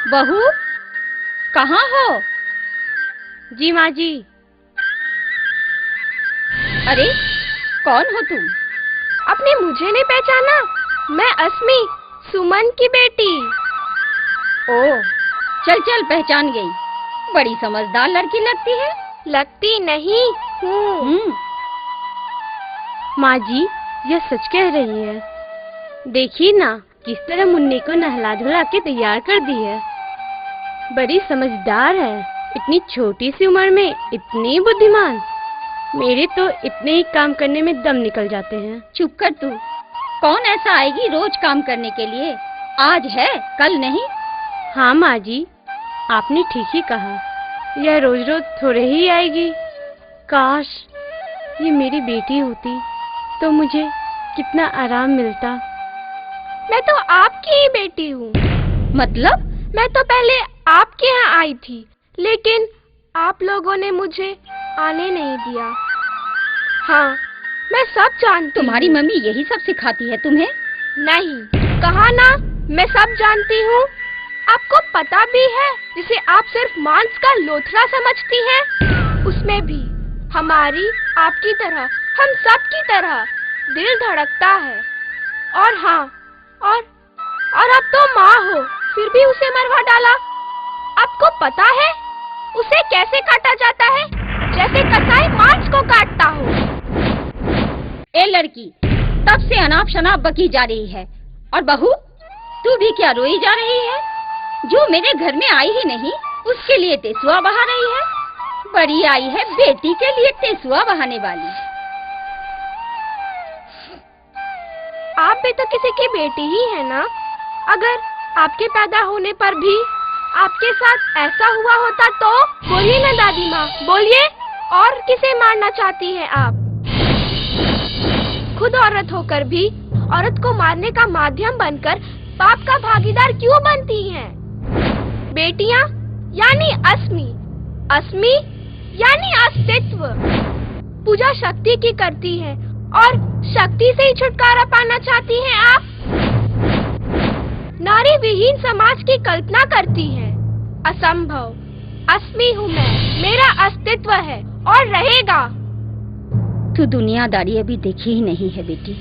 बहू, कहाँ हो? जी माँ जी। अरे, कौन हो तुम? आपने मुझे नहीं पहचाना? मैं अस्मी, सुमन की बेटी। ओह, चल चल पहचान गई। बड़ी समझदार लड़की लगती है। लगती नहीं हूँ। माँ जी, यह सच कह रही है। देखिए ना, किस तरह मुन्नी को नहला धुला के तैयार कर दी है। बड़ी समझदार है। इतनी छोटी सी उम्र में इतनी बुद्धिमान। मेरे तो इतने ही काम करने में दम निकल जाते हैं। चुप कर तू। कौन ऐसा आएगी रोज काम करने के लिए? आज है, कल नहीं। हाँ माँ जी, आपने ठीक ही कहा। यह रोज रोज थोड़े ही आएगी। काश ये मेरी बेटी होती तो मुझे कितना आराम मिलता। मैं तो आपकी ही बेटी हूँ। मतलब? मैं तो पहले आपके यहाँ आई थी, लेकिन आप लोगों ने मुझे आने नहीं दिया। हाँ, मैं सब जानती। तुम्हारी मम्मी यही सब सिखाती है तुम्हें? नहीं, कहा ना, मैं सब जानती हूँ। आपको पता भी है, जिसे आप सिर्फ मांस का लोथड़ा समझती हैं, उसमें भी हमारी, आपकी तरह, हम सब की तरह दिल धड़कता है। और हाँ, और अब तो माँ हो, फिर भी उसे मरवा डाला। आपको पता है उसे कैसे काटा जाता है? जैसे कसाई मांस को काटता हो। ए लड़की, तब से अनाप शनाप बकी जा रही है। और बहू, तू भी क्या रोई जा रही है? जो मेरे घर में आई ही नहीं, उसके लिए तेसुआ बहा रही है। बड़ी आई है बेटी के लिए तेसुआ बहाने वाली। आप भी तो किसी की बेटी ही है ना? अगर आपके पैदा होने पर भी आपके साथ ऐसा हुआ होता तो? बोलिए ना दादी माँ, बोलिए। और किसे मारना चाहती हैं आप? खुद औरत होकर भी औरत को मारने का माध्यम बनकर पाप का भागीदार क्यों बनती हैं? बेटियाँ यानी अस्मी, अस्मी यानी अस्तित्व। पूजा शक्ति की करती है और शक्ति से ही छुटकारा पाना चाहती हैं आप। नारी विहीन समाज की कल्पना करती हैं। असंभव। अस्मी हूँ मैं, मेरा अस्तित्व है और रहेगा। तू दुनियादारी अभी देखी ही नहीं है बेटी।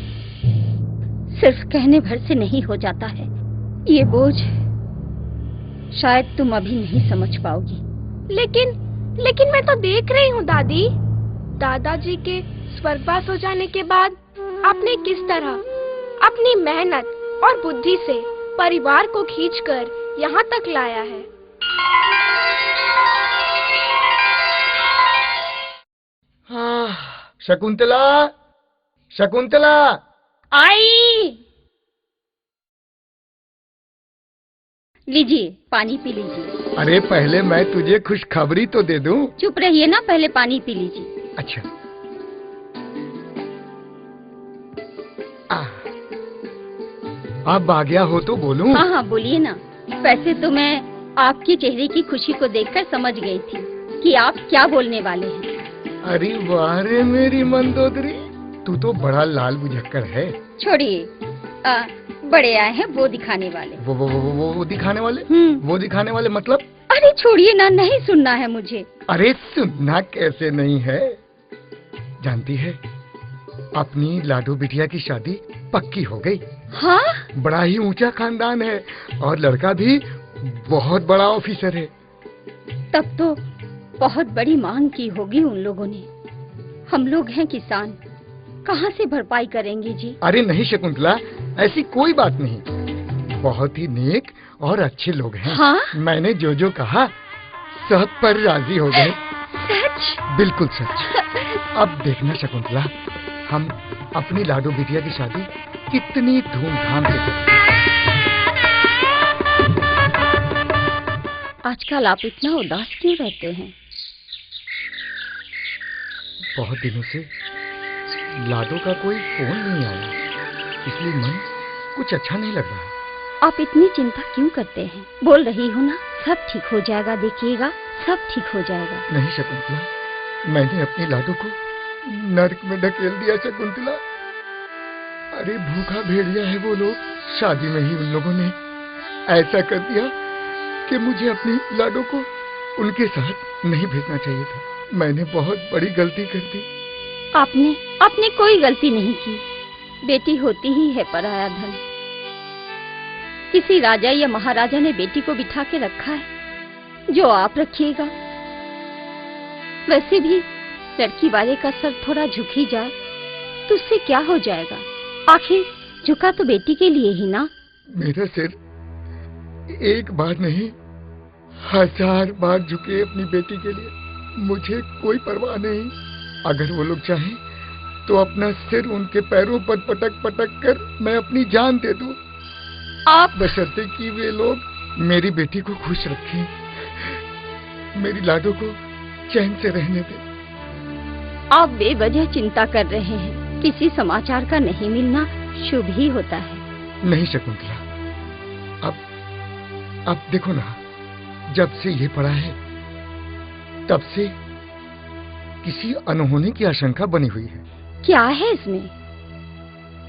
सिर्फ कहने भर से नहीं हो जाता है। ये बोझ शायद तुम अभी नहीं समझ पाओगी। लेकिन मैं तो देख रही हूँ दादी। दादाजी के स्वर्गवास हो जाने के बाद आपने किस तरह अपनी मेहनत और बुद्धि से परिवार को खींचकर यहाँ तक लाया है। हाँ, शकुंतला, शकुंतला। आई, लीजिए पानी पी लीजिए। अरे पहले मैं तुझे खुशखबरी तो दे दूं। चुप रहिए ना, पहले पानी पी लीजिए। अच्छा। अब आ गया हो तो बोलूं? हाँ हाँ, बोलिए ना। वैसे तो मैं आपके चेहरे की खुशी को देखकर समझ गई थी कि आप क्या बोलने वाले हैं। अरे वाह रे मेरी मंदोदरी, तू तो बड़ा लाल बुझक्कड़ है। छोड़िए, बड़े आए हैं वो दिखाने वाले। वो दिखाने वाले? वो दिखाने वाले मतलब? अरे छोड़िए ना, नहीं सुनना है मुझे। अरे सुनना कैसे नहीं है? जानती है, अपनी लाडो बिटिया की शादी पक्की हो गई। हाँ? बड़ा ही ऊंचा खानदान है और लड़का भी बहुत बड़ा ऑफिसर है। तब तो बहुत बड़ी मांग की होगी उन लोगों ने। हम लोग हैं किसान, कहाँ से भरपाई करेंगे जी? अरे नहीं शकुंतला, ऐसी कोई बात नहीं। बहुत ही नेक और अच्छे लोग हैं। हाँ? मैंने जो कहा सब पर राजी हो गए। सच? बिल्कुल सच। अब देखना शकुंतला, हम अपनी लाडो बिटिया की शादी कितनी धूमधाम से करेंगे। आजकल आप इतना उदास क्यों रहते हैं? बहुत दिनों से लाडो का कोई फोन नहीं आया, इसलिए मन कुछ अच्छा नहीं लग रहा। आप इतनी चिंता क्यों करते हैं? बोल रही हूँ ना, सब ठीक हो जाएगा, देखिएगा सब ठीक हो जाएगा। नहीं शकुंतला, मैंने अपनी लाडो को नर्क में ढकेल दिया शकुंतला। अरे भूखा भेड़िया है वो लोग। शादी में ही उन लोगों ने ऐसा कर दिया कि मुझे अपनी लाडो को उनके साथ नहीं भेजना चाहिए था। मैंने बहुत बड़ी गलती कर दी। आपने कोई गलती नहीं की। बेटी होती ही है पराया धन। किसी राजा या महाराजा ने बेटी को बिठा के रखा है जो आप रखिएगा। वैसे भी लड़की वाले का सर थोड़ा झुक ही जाए तो उससे क्या हो जाएगा? आखिर झुका तो बेटी के लिए ही ना। मेरा सिर एक बार नहीं 1000 बार झुके अपनी बेटी के लिए। मुझे कोई परवाह नहीं। अगर वो लोग चाहें तो अपना सिर उनके पैरों पर पटक पटक कर मैं अपनी जान दे दूं। आप बशर्ते कि वे लोग मेरी बेटी को खुश रखें, मेरी लाडो को चैन से रहने दें। आप बेवजह चिंता कर रहे हैं। किसी समाचार का नहीं मिलना शुभ ही होता है। नहीं शकुंतला, अब देखो ना, जब से ये पड़ा है तब से किसी अनहोनी की आशंका बनी हुई है। क्या है इसमें?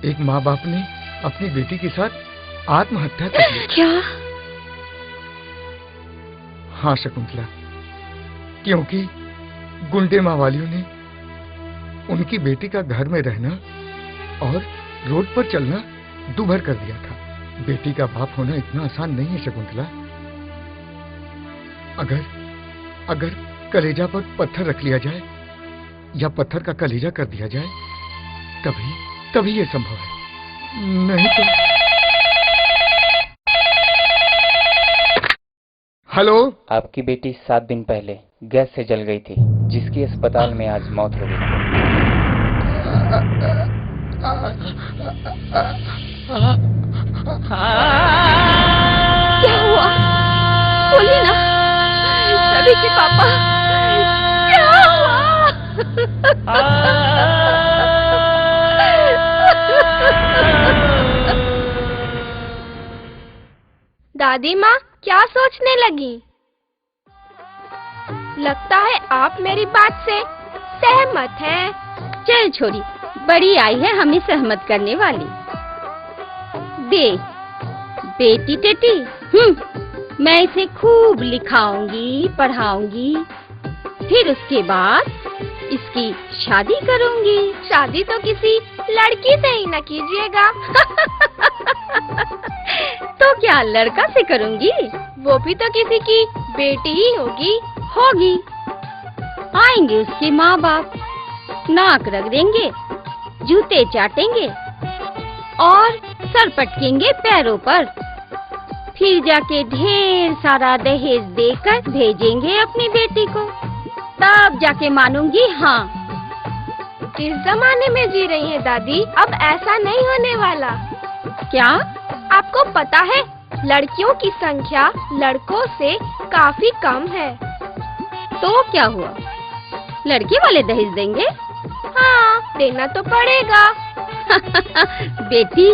एक माँ बाप ने अपनी बेटी के साथ आत्महत्या कर ली। क्या? हाँ शकुंतला, क्योंकि गुंडे मावालियों ने उनकी बेटी का घर में रहना और रोड पर चलना दूभर कर दिया था। बेटी का बाप होना इतना आसान नहीं है शकुंतला। अगर कलेजा पर पत्थर रख लिया जाए या पत्थर का कलेजा कर दिया जाए तभी ये संभव है। नहीं तो। हेलो। आपकी बेटी 7 दिन पहले गैस से जल गई थी, जिसकी अस्पताल में आज मौत हो गई। क्या हुआ? बोलिए ना सभी के पापा, क्या हुआ? दादी माँ क्या सोचने लगी? लगता है आप मेरी बात से सहमत हैं। चल छोरी, बड़ी आई है हमें सहमत करने वाली। देख बेटी टेटी, मैं इसे खूब लिखाऊंगी, पढ़ाऊंगी, फिर उसके बाद इसकी शादी करूंगी। शादी तो किसी लड़की से ही न कीजिएगा। तो क्या लड़का से करूंगी? वो भी तो किसी की बेटी ही होगी। आएंगे उसके माँ बाप, नाक रख देंगे, जूते चाटेंगे और सर पटकेंगे पैरों पर। फिर जाके ढेर सारा दहेज देकर भेजेंगे अपनी बेटी को। तब जाके मानूंगी हाँ। किस जमाने में जी रही हैं दादी? अब ऐसा नहीं होने वाला। क्या? आपको पता है लड़कियों की संख्या लड़कों से काफी कम है। तो क्या हुआ? लड़के वाले दहेज देंगे? हाँ, देना तो पड़ेगा। बेटी,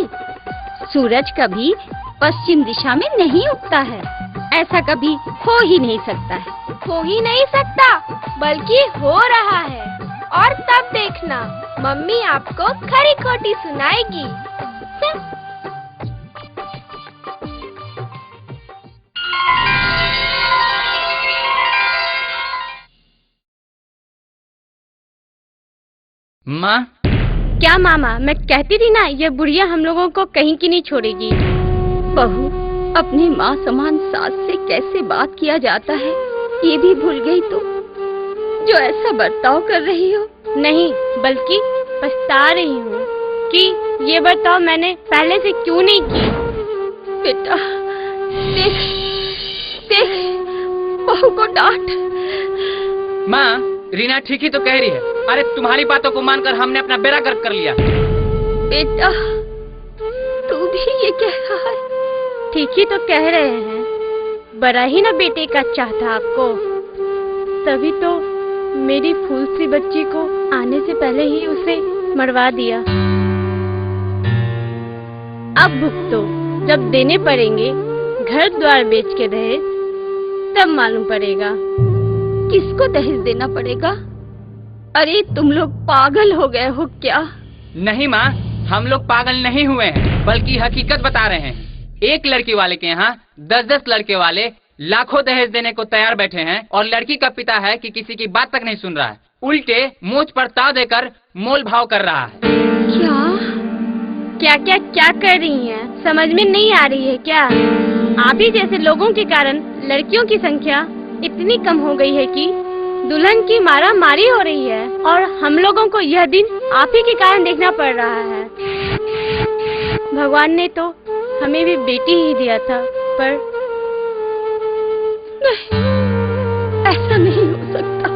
सूरज कभी पश्चिम दिशा में नहीं उगता है। ऐसा कभी हो ही नहीं सकता है। हो ही नहीं सकता, बल्कि हो रहा है। और तब देखना, मम्मी आपको खरी खोटी सुनाएगी। माँ। क्या मामा, मैं कहती थी ना, ये बुढ़िया हम लोगों को कहीं की नहीं छोड़ेगी। बहू, अपनी माँ समान सास से कैसे बात किया जाता है ये भी भूल गई तू, जो ऐसा बर्ताव कर रही हो। नहीं, बल्कि पछता रही हूँ कि ये बर्ताव मैंने पहले से क्यों नहीं की। बेटा, देख, बहू को डांट। माँ, रीना ठीक ही तो कह रही है। अरे तुम्हारी बातों को मानकर हमने अपना बेड़ा गर्क कर लिया। बेटा, तू भी ये कह रहा है? ठीक ही तो कह रहे हैं। बड़ा ही ना बेटे का चाहता आपको, तभी तो मेरी फूल सी बच्ची को आने से पहले ही उसे मरवा दिया। अब भुगतो, जब देने पड़ेंगे घर द्वार बेच के दहेज, तब मालूम पड़ेगा। किसको दहेज देना पड़ेगा? अरे तुम लोग पागल हो गए हो क्या? नहीं माँ, हम लोग पागल नहीं हुए हैं, बल्कि हकीकत बता रहे हैं। एक लड़की वाले के यहाँ 10-10 लड़के वाले लाखों दहेज देने को तैयार बैठे हैं और लड़की का पिता है कि किसी की बात तक नहीं सुन रहा है, उल्टे मूंछ पर ताव देकर मोल भाव कर रहा है। क्या क्या क्या कर रही हैं? समझ में नहीं आ रही है क्या? आप ही जैसे लोगों के कारण लड़कियों की संख्या इतनी कम हो गई है कि दुल्हन की मारा मारी हो रही है, और हम लोगों को यह दिन आप ही के कारण देखना पड़ रहा है। भगवान ने तो हमें भी बेटी ही दिया था, पर नहीं, ऐसा नहीं हो सकता,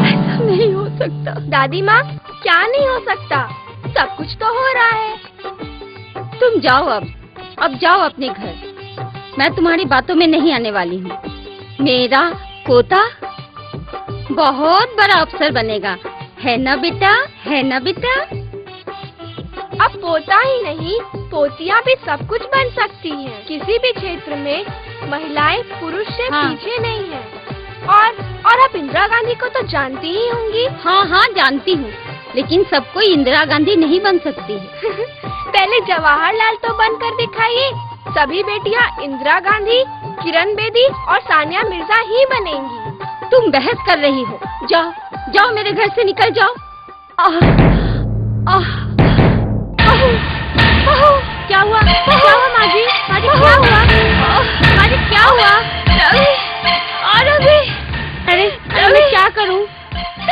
ऐसा नहीं हो सकता। दादी माँ, क्या नहीं हो सकता? सब कुछ तो हो रहा है। तुम जाओ, अब जाओ अपने घर। मैं तुम्हारी बातों में नहीं आने वाली हूँ। मेरा पोता बहुत बड़ा अफसर बनेगा, है ना बेटा, है ना बेटा? अब पोता ही नहीं, पोतियाँ भी सब कुछ बन सकती हैं। किसी भी क्षेत्र में महिलाएं पुरुष से पीछे नहीं हैं। और आप इंदिरा गांधी को तो जानती ही होंगी। हाँ हाँ, जानती हूँ, लेकिन सब कोई इंदिरा गांधी नहीं बन सकती है। पहले जवाहरलाल तो बनकर दिखाइए। सभी बेटियाँ इंदिरा गांधी, किरण बेदी और सानिया मिर्जा ही बनेंगी। तुम बहस कर रही हो। जाओ जाओ, मेरे घर से निकल जाओ। क्या हुआ? क्या हुआ माँ जी? माँ जी क्या हुआ? माँ जी क्या हुआ? अरे मैं क्या करूँ?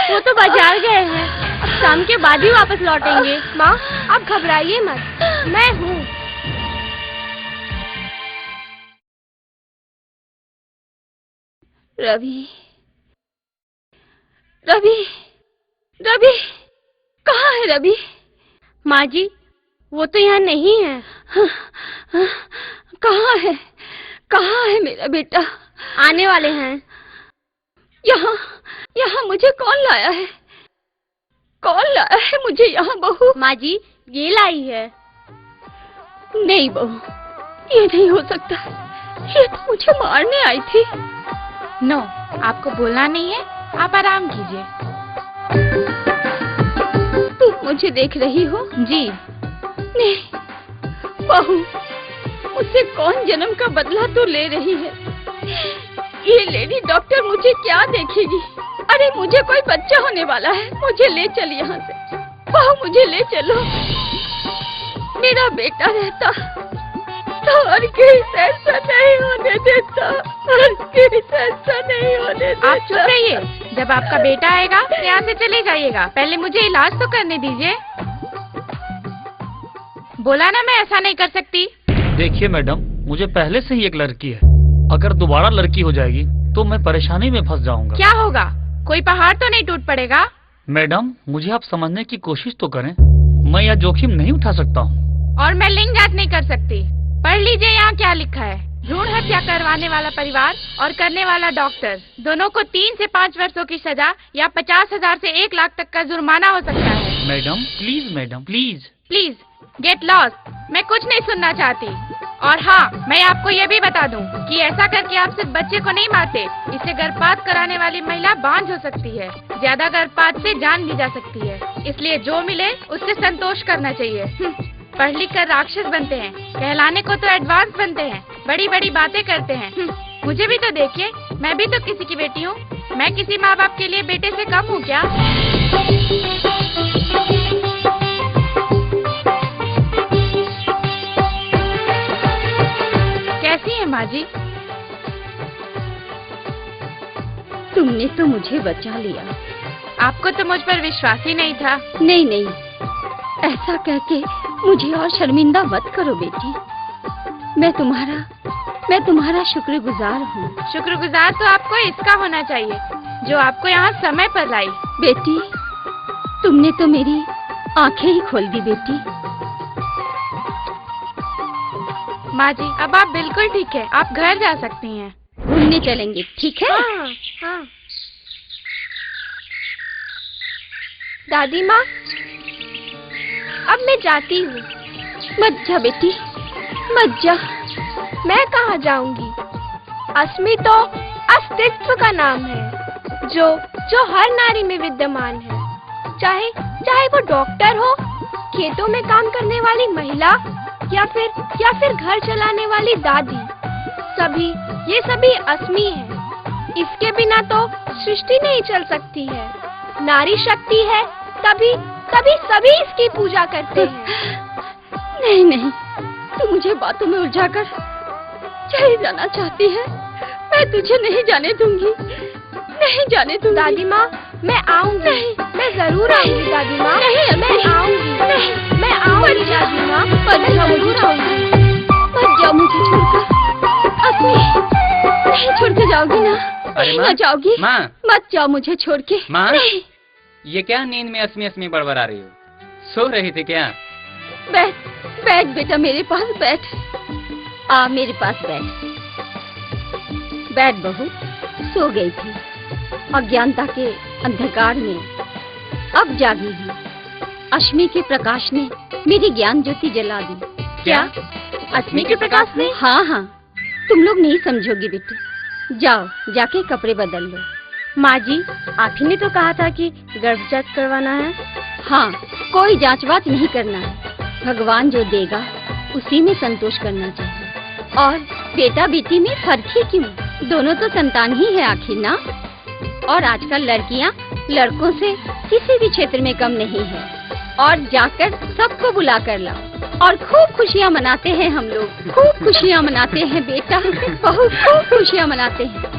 वो तो बाजार गए हैं, शाम के बाद ही वापस लौटेंगे। माँ आप घबराइए मत, मैं हूँ। रवि, रवि, रवि, कहाँ है रवि? माँ जी वो तो यहाँ नहीं है। कहाँ है? कहाँ है मेरा बेटा? आने वाले हैं। यहाँ यहाँ मुझे कौन लाया है? कौन लाया है मुझे यहाँ बहू? माँ जी ये लाई है। नहीं बहू, ये नहीं हो सकता, ये तो मुझे मारने आई थी। नो, आपको बोलना नहीं है, आप आराम कीजिए। तुम मुझे देख रही हो? जी नहीं बहू, मुझसे कौन जन्म का बदला तो ले रही है। ये लेडी डॉक्टर मुझे क्या देखेगी? अरे मुझे कोई बच्चा होने वाला है, मुझे ले चल यहाँ से। बहू मुझे ले चलो। मेरा बेटा रहता तो और किसी ऐसा नहीं होने देता, और किसी ऐसा नहीं होने देता। आप चुप रहिए, जब आपका बेटा आएगा यहाँ से चले जाइएगा। पहले मुझे इलाज तो करने दीजिए। बोला ना मैं ऐसा नहीं कर सकती। देखिए मैडम, मुझे पहले से ही एक लड़की है, अगर दोबारा लड़की हो जाएगी तो मैं परेशानी में फंस जाऊंगा। क्या होगा? कोई पहाड़ तो नहीं टूट पड़ेगा? मैडम मुझे आप समझने की कोशिश तो करें, मैं यह जोखिम नहीं उठा सकता हूँ। और मैं लिंग जांच नहीं कर सकती। पढ़ लीजिए यहाँ क्या लिखा है। भ्रूण हत्या करवाने वाला परिवार और करने वाला डॉक्टर दोनों को 3 से 5 वर्षों की सजा या 50,000 से 1 लाख तक का जुर्माना हो सकता है। Madam please please get lost. मैं कुछ नहीं सुनना चाहती। और हाँ, मैं आपको ये भी बता दूं कि ऐसा करके आप सिर्फ बच्चे को नहीं मारते, इससे गर्भपात कराने वाली महिला बांझ हो सकती है। ज्यादा गर्भपात से जान भी जा सकती है। इसलिए जो मिले उससे संतोष करना चाहिए। पढ़ लिख कर राक्षस बनते हैं, कहलाने को तो एडवांस बनते हैं, बड़ी बड़ी बातें करते हैं। मुझे भी तो देखिए, मैं भी तो किसी की बेटी हूँ। मैं किसी माँ बाप के लिए बेटे से कम हूँ क्या? कैसी है माँ जी? तुमने तो मुझे बचा लिया। आपको तो मुझ पर विश्वास ही नहीं था। नहीं नहीं, ऐसा कहके मुझे और शर्मिंदा मत करो बेटी। मैं तुम्हारा शुक्रगुजार हूँ। शुक्रगुजार तो आपको इसका होना चाहिए जो आपको यहाँ समय पर लाई। बेटी, तुमने तो मेरी आंखें ही खोल दी बेटी। माँ जी अब आप बिल्कुल ठीक है, आप घर जा सकती हैं। घूमने चलेंगे, ठीक है? हाँ, हाँ। दादी माँ, अब मैं जाती हूँ। मत जा बेटी, मत जा। मैं कहाँ जाऊंगी? अस्मि तो अस्तित्व का नाम है, जो हर नारी में विद्यमान है। चाहे वो डॉक्टर हो, खेतों में काम करने वाली महिला या फिर घर चलाने वाली दादी, ये सभी असमी है। इसके बिना तो सृष्टि नहीं चल सकती है। नारी शक्ति है, तभी सभी इसकी पूजा करते हैं। नहीं नहीं, तू मुझे बातों में उलझाकर चली जाना चाहती है। मैं तुझे नहीं जाने दूंगी, नहीं जाने दूंगी। दादी माँ, मैं आऊंगी, मैं जरूर आऊंगी दादी माँ। नहीं, मैं आऊंगी, मैं आऊंगी दादी माँ। मत जाओ मुझे छोड़कर, मत जाओ मुझे छोड़कर। असमी, नहीं छोड़ के जाओगी ना? अरे ना जाओगी? माँ, मत जाओ मुझे छोड़ के। माँ, नहीं। ये क्या नींद में असमी असमी बड़बड़ा रही हो? सो रही थी क्या? बैठ बेटा, मेरे पास बैठ। आ मेरे पास बैठ बहू। सो गई थी अज्ञानता के अंधकार में, अब जागी हूँ। अश्मी के प्रकाश ने मेरी ज्ञान ज्योति जला दी। क्या? अश्मी के प्रकाश ने? हाँ हाँ, तुम लोग नहीं समझोगी बेटे। जाओ, जाके कपड़े बदल लो। माँ जी, आप ही ने तो कहा था कि गर्भ जांच करवाना है। हाँ, कोई जांच वाच नहीं करना है। भगवान जो देगा उसी में संतोष करना चाहिए। और बेटा बेटी में फर्क ही क्यों? दोनों तो संतान ही है आखिर ना। और आजकल लड़कियां लड़कों से किसी भी क्षेत्र में कम नहीं है। और जाकर सबको बुला कर लाओ और खूब खुशियाँ मनाते हैं हम लोग। खूब खुशियाँ मनाते हैं बेटा, बहुत खूब खुशियाँ मनाते हैं।